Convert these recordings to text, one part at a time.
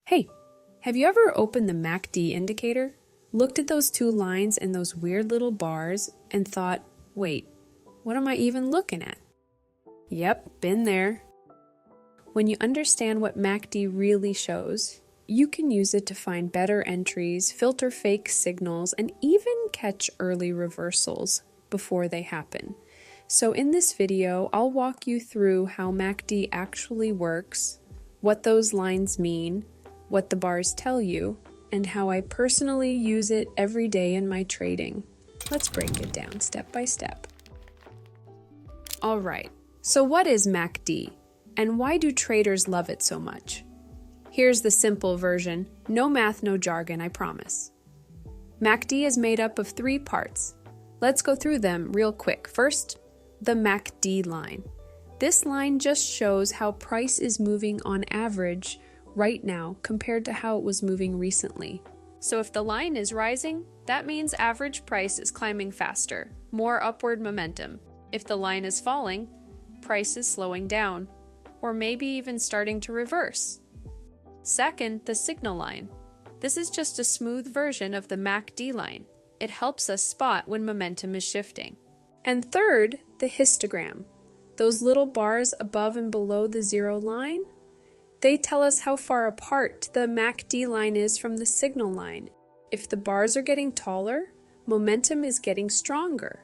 Hey, have you ever opened the MACD indicator, looked at those two lines and those weird little bars, and thought, wait, what am I even looking at? Yep, been there. When you understand what MACD really shows, you can use it to find better entries, filter fake signals, and even catch early reversals before they happen. So in this video, I'll walk you through how MACD actually works, what those lines mean, what the bars tell you, and how I personally use it every day in my trading. Let's break it down step by step. Alright, so what is MACD, and why do traders love it so much? Here's the simple version, no math, no jargon, I promise. MACD is made up of 3 parts. Let's go through them real quick. First, the MACD line. This line just shows how price is moving on average right now compared to how it was moving recently. So if the line is rising, that means average price is climbing faster, more upward momentum. If the line is falling, price is slowing down, or maybe even starting to reverse. Second, the signal line. This is just a smooth version of the MACD line. It helps us spot when momentum is shifting. And third, the histogram. Those little bars above and below the zero line, they tell us how far apart the MACD line is from the signal line. If the bars are getting taller, momentum is getting stronger.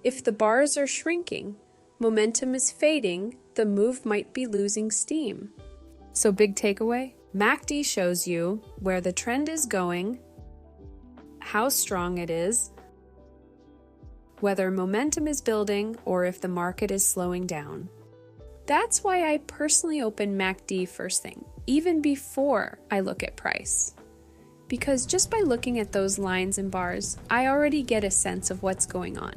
If the bars are shrinking, momentum is fading, the move might be losing steam. So big takeaway, MACD shows you where the trend is going, how strong it is, whether momentum is building or if the market is slowing down. That's why I personally open MACD first thing, even before I look at price. Because just by looking at those lines and bars, I already get a sense of what's going on.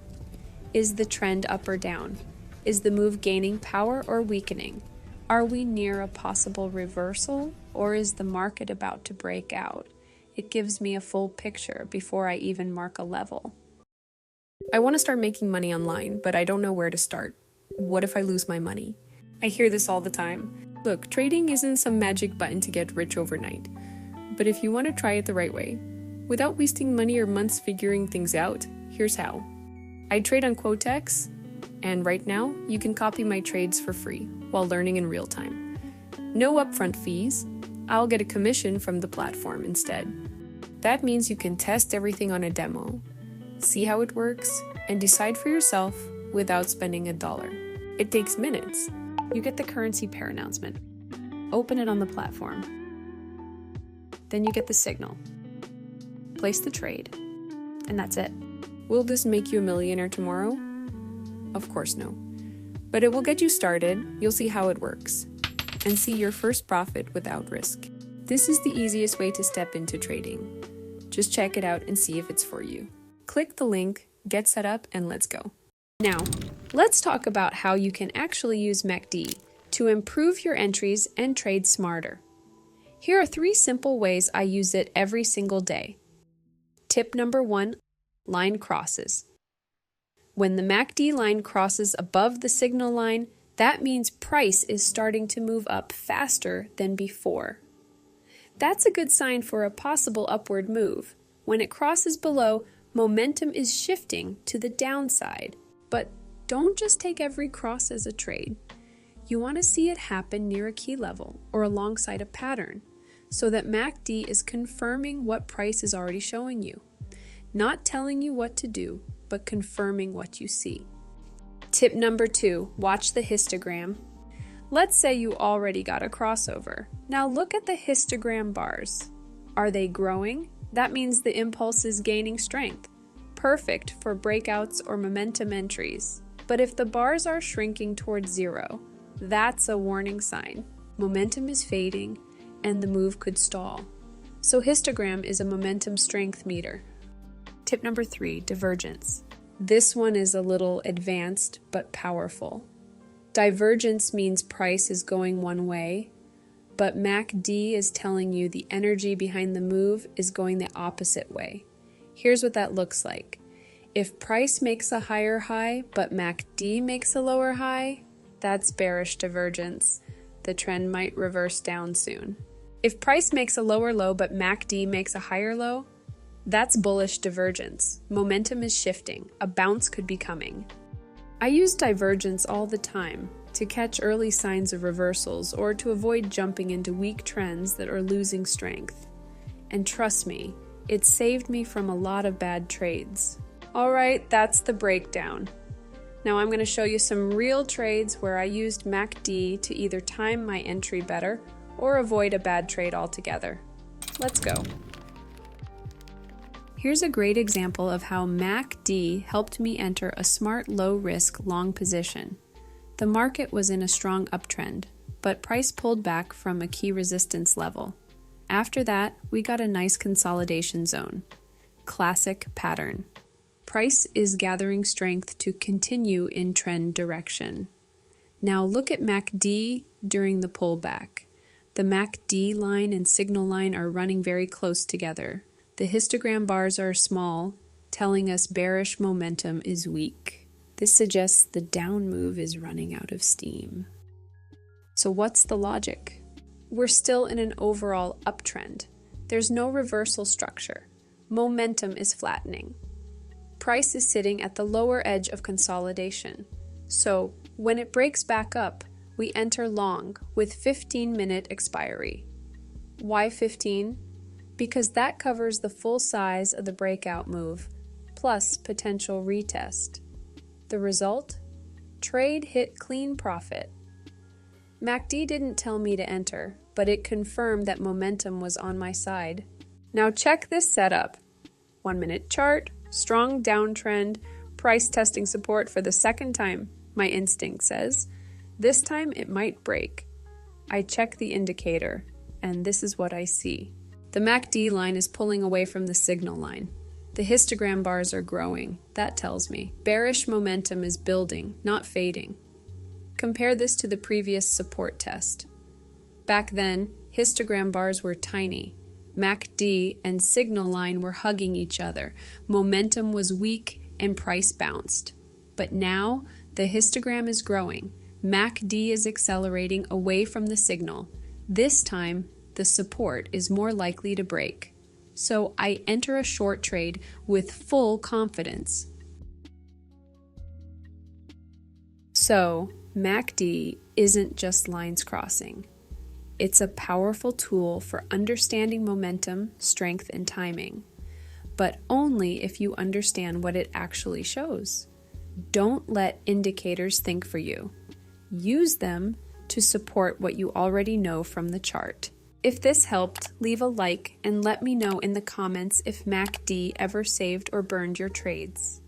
Is the trend up or down? Is the move gaining power or weakening? Are we near a possible reversal, or is the market about to break out? It gives me a full picture before I even mark a level. I want to start making money online, but I don't know where to start. What if I lose my money? I hear this all the time. Look, trading isn't some magic button to get rich overnight. But if you want to try it the right way, without wasting money or months figuring things out, here's how. I trade on Quotex, and right now, you can copy my trades for free while learning in real time. No upfront fees. I'll get a commission from the platform instead. That means you can test everything on a demo, see how it works, and decide for yourself without spending $1. It takes minutes. You get the currency pair announcement. Open it on the platform. Then you get the signal. Place the trade. And that's it. Will this make you a millionaire tomorrow? Of course no. But it will get you started, you'll see how it works, and see your first profit without risk. This is the easiest way to step into trading. Just check it out and see if it's for you. Click the link, get set up, and let's go. Now, let's talk about how you can actually use MACD to improve your entries and trade smarter. Here are 3 simple ways I use it every single day. Tip number 1, line crosses. When the MACD line crosses above the signal line, that means price is starting to move up faster than before. That's a good sign for a possible upward move. When it crosses below, momentum is shifting to the downside. But don't just take every cross as a trade. You want to see it happen near a key level or alongside a pattern, so that MACD is confirming what price is already showing you. Not telling you what to do, but confirming what you see. Tip number 2, watch the histogram. Let's say you already got a crossover. Now look at the histogram bars. Are they growing? That means the impulse is gaining strength. Perfect for breakouts or momentum entries. But if the bars are shrinking towards zero, that's a warning sign. Momentum is fading and the move could stall. So histogram is a momentum strength meter. Tip number 3, divergence. This one is a little advanced but powerful. Divergence means price is going one way, but MACD is telling you the energy behind the move is going the opposite way. Here's what that looks like. If price makes a higher high, but MACD makes a lower high, that's bearish divergence. The trend might reverse down soon. If price makes a lower low but MACD makes a higher low, that's bullish divergence. Momentum is shifting. A bounce could be coming. I use divergence all the time to catch early signs of reversals or to avoid jumping into weak trends that are losing strength. And trust me, it saved me from a lot of bad trades. All right, that's the breakdown. Now I'm going to show you some real trades where I used MACD to either time my entry better or avoid a bad trade altogether. Let's go. Here's a great example of how MACD helped me enter a smart low-risk long position. The market was in a strong uptrend, but price pulled back from a key resistance level. After that, we got a nice consolidation zone. Classic pattern. Price is gathering strength to continue in trend direction. Now look at MACD during the pullback. The MACD line and signal line are running very close together. The histogram bars are small, telling us bearish momentum is weak. This suggests the down move is running out of steam. So what's the logic? We're still in an overall uptrend. There's no reversal structure. Momentum is flattening. Price is sitting at the lower edge of consolidation. So when it breaks back up, we enter long with 15-minute expiry. Why 15? Because that covers the full size of the breakout move, plus potential retest. The result? Trade hit clean profit. MACD didn't tell me to enter, but it confirmed that momentum was on my side. Now check this setup. 1-minute chart, strong downtrend, price testing support for the second time, my instinct says. This time it might break. I check the indicator, and this is what I see. The MACD line is pulling away from the signal line. The histogram bars are growing. That tells me bearish momentum is building, not fading. Compare this to the previous support test. Back then, histogram bars were tiny. MACD and signal line were hugging each other. Momentum was weak and price bounced. But now, the histogram is growing. MACD is accelerating away from the signal. This time, the support is more likely to break. So I enter a short trade with full confidence. So, MACD isn't just lines crossing. It's a powerful tool for understanding momentum, strength, and timing, but only if you understand what it actually shows. Don't let indicators think for you. Use them to support what you already know from the chart. If this helped, leave a like and let me know in the comments if MACD ever saved or burned your trades.